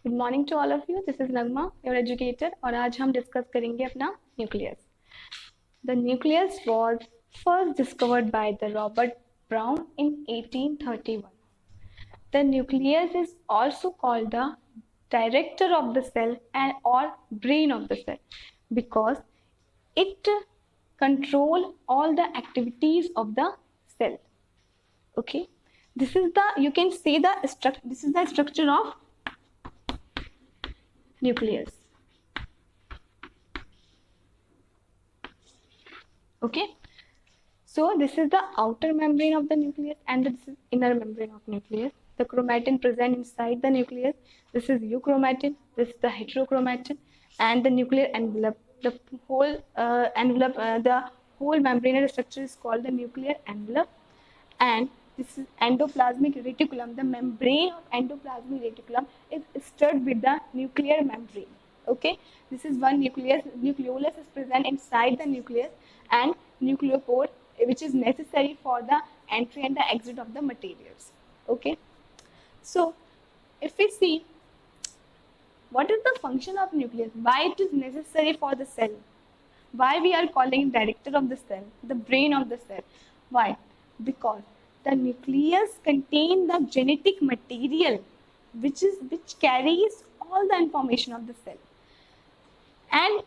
Good morning to all of you. This is Nagma, your educator. और आज हम discuss करेंगे अपना nucleus. The nucleus was first discovered by the Robert Brown in 1831. The nucleus is also called the director of the cell and or brain of the cell because it control all the activities of the cell. Okay, this is the, you can say the structure, this is the structure of nucleus. Okay, so this is the outer membrane of the nucleus and this is inner membrane of nucleus. The chromatin present inside the nucleus, this is euchromatin, this is the heterochromatin, and the nuclear envelope, the whole the whole membranous structure is called the nuclear envelope. And this is endoplasmic reticulum. The membrane of endoplasmic reticulum is stirred with the nuclear membrane. Okay, this is one nucleolus is present inside the nucleus, and nucleopore, which is necessary for the entry and the exit of the materials. Okay, so if we see what is the function of nucleus, why it is necessary for the cell, why we are calling director of the cell, the brain of the cell. Why? Because the nucleus contain the genetic material which carries all the information of the cell and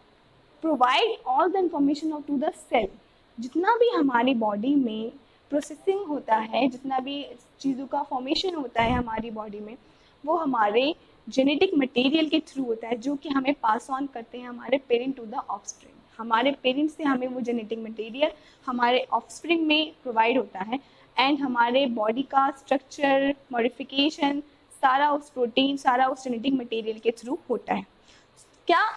provide all the information to the cell. जितना भी हमारी body में processing होता है, जितना भी चीज़ों का फॉर्मेशन होता है हमारी बॉडी में, वो हमारे जेनेटिक मटेरियल के थ्रू होता है, जो कि हमें पास ऑन करते हैं हमारे पेरेंट टू द ऑफस्प्रिंग. हमारे पेरेंट्स से हमें वो जेनेटिक मटेरियल हमारे ऑफस्प्रिंग में प्रोवाइड होता है एंड हमारे बॉडी का स्ट्रक्चर मॉडिफिकेशन सारा उस प्रोटीन, सारा उस जेनेटिक मटेरियल के थ्रू होता है. क्या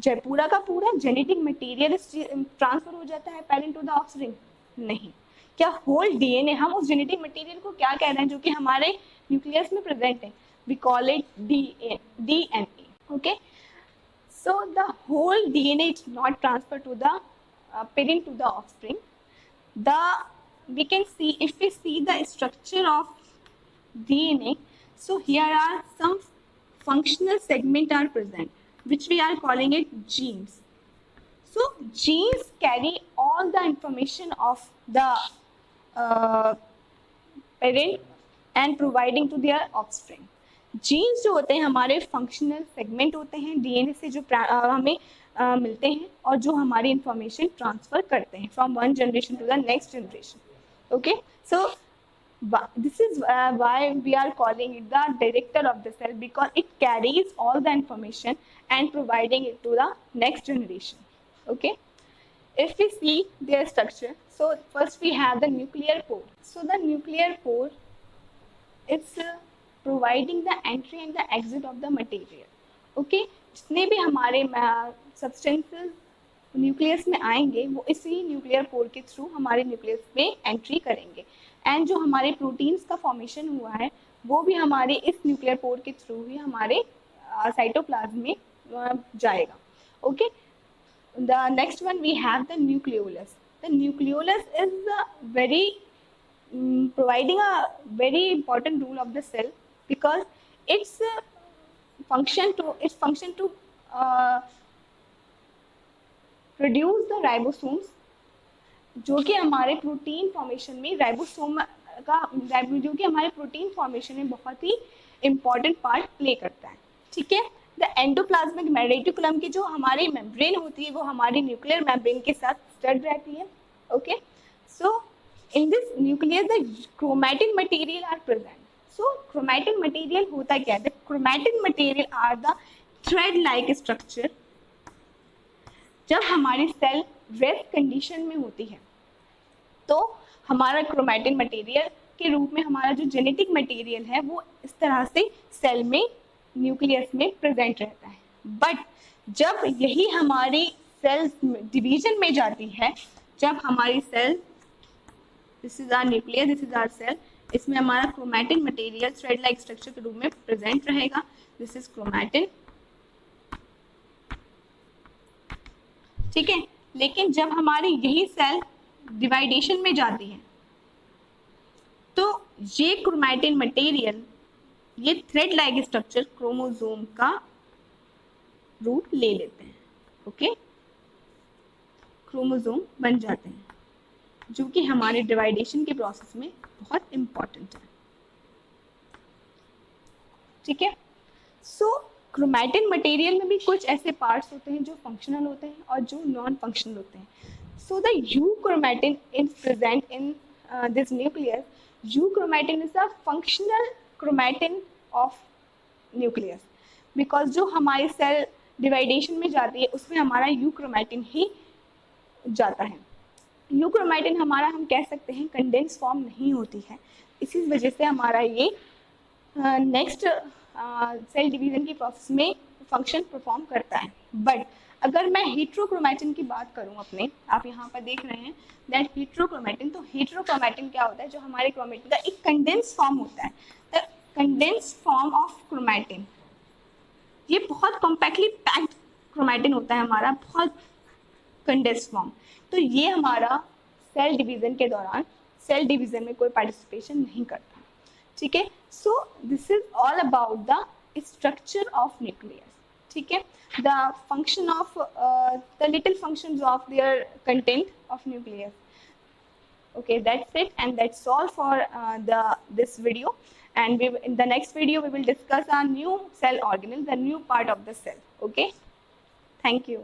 पूरा का पूरा जेनेटिक मटेरियल ट्रांसफर हो जाता है पेरेंट टू द ऑफस्प्रिंग? नहीं. क्या होल डीएनए, हम उस जेनेटिक मटेरियल को क्या कह रहे हैं जो कि हमारे न्यूक्लियस में प्रेजेंट है, we call it DNA. Okay, so the whole DNA is not transferred to the parent to the offspring. We can see, if we see the structure of DNA, so here are some functional segment are present, which we are calling it genes. So genes carry all the information of the parent and providing to their offspring. Genes जो होते हैं हमारे functional segment होते हैं, DNA से जो हमें मिलते हैं और जो हमारी इंफॉर्मेशन ट्रांसफर करते हैं from one generation to the next generation. Okay, so this is why we are calling it the director of the cell, because it carries all the information and providing it to the next generation. Okay, if we see their structure, so first we have the nuclear pore. So the nuclear pore, it's providing the entry and the exit of the material. Okay, जितने भी हमारे substances nucleus में आएंगे वो इसी nuclear pore के through हमारे nucleus में एंट्री करेंगे एंड जो हमारे प्रोटीन्स का फॉर्मेशन हुआ है वो भी हमारे इस न्यूक्लियर पोर के थ्रू ही हमारे साइटोप्लाज्म में जाएगा. Okay, the next one we have the nucleolus. The nucleolus is very providing a very important role of the cell because its function to produce the ribosomes, जो कि हमारे protein formation में ribosome का जो कि हमारे प्रोटीन फॉर्मेशन में बहुत ही इंपॉर्टेंट पार्ट प्ले करता है. ठीक है, द एंडोप्लाज्मिक रेटिकुलम की जो हमारी मेम्ब्रेन होती है वो हमारी न्यूक्लियर मेम्ब्रेन के साथ स्टड रहती है. Okay, so in this nucleus the chromatin material are present. So chromatin material होता क्या है? The chromatin material are the thread like structure. जब हमारी सेल रेस्ट कंडीशन में होती है तो हमारा क्रोमैटिन मटेरियल के रूप में हमारा जो जेनेटिक मटेरियल है वो इस तरह से सेल में न्यूक्लियस में प्रेजेंट रहता है. बट जब यही हमारी सेल डिवीजन में जाती है, जब हमारी cell, this is our nucleus, this is our cell, इसमें हमारा chromatin material thread like structure के रूप में प्रेजेंट रहेगा. This is chromatin. ठीक है, लेकिन जब हमारी यही सेल डिवाइडेशन में जाती है तो ये क्रोमैटिन मटेरियल ये थ्रेड लाइक स्ट्रक्चर क्रोमोसोम का रूप ले लेते हैं, ओके, क्रोमोसोम बन जाते हैं, जो कि हमारे डिवाइडेशन के प्रोसेस में बहुत इंपॉर्टेंट है, ठीक है। सो क्रोमैटिन मटेरियल में भी कुछ ऐसे पार्ट्स होते हैं जो फंक्शनल होते हैं और जो नॉन फंक्शनल होते हैं। So the euchromatin is present in this nucleus. Euchromatin is a functional chromatin of nucleus, because जो हमारी सेल डिवाइडेशन में जाती है उसमें हमारा यूक्रोमैटिन ही जाता है। यूक्रोमैटिन हमारा हम कह सकते हैं कंडेंस फॉर्म नहीं होती है, इसी वजह से हमारा ये नेक्स्ट सेल डिवीजन की प्रोसेस में फंक्शन परफॉर्म करता है। बट अगर मैं हेट्रोक्रोमैटिन की बात करूं अपने, आप यहाँ पर देख रहे हैं दैट हेट्रोक्रोमैटिन, तो हेट्रोक्रोमैटिन क्या होता है, जो हमारे क्रोमैटिन का एक कंडेंस फॉर्म होता है, the condense form of chromatin, ये बहुत कॉम्पैक्टली पैक्ड क्रोमैटिन होता है हमारा, बहुत कंडेंस फॉर्म। तो ये हमारा सेल डिवीजन के दौरान सेल डिवीजन में कोई पार्टिसिपेशन नहीं करता, ठीक है। So this is all about the structure of nucleus, ठीक है, the function of the little functions of their content of nucleus. Okay, that's it, and that's all for this video. And in the next video we will discuss our new cell organelle, the new part of the cell. Okay, thank you.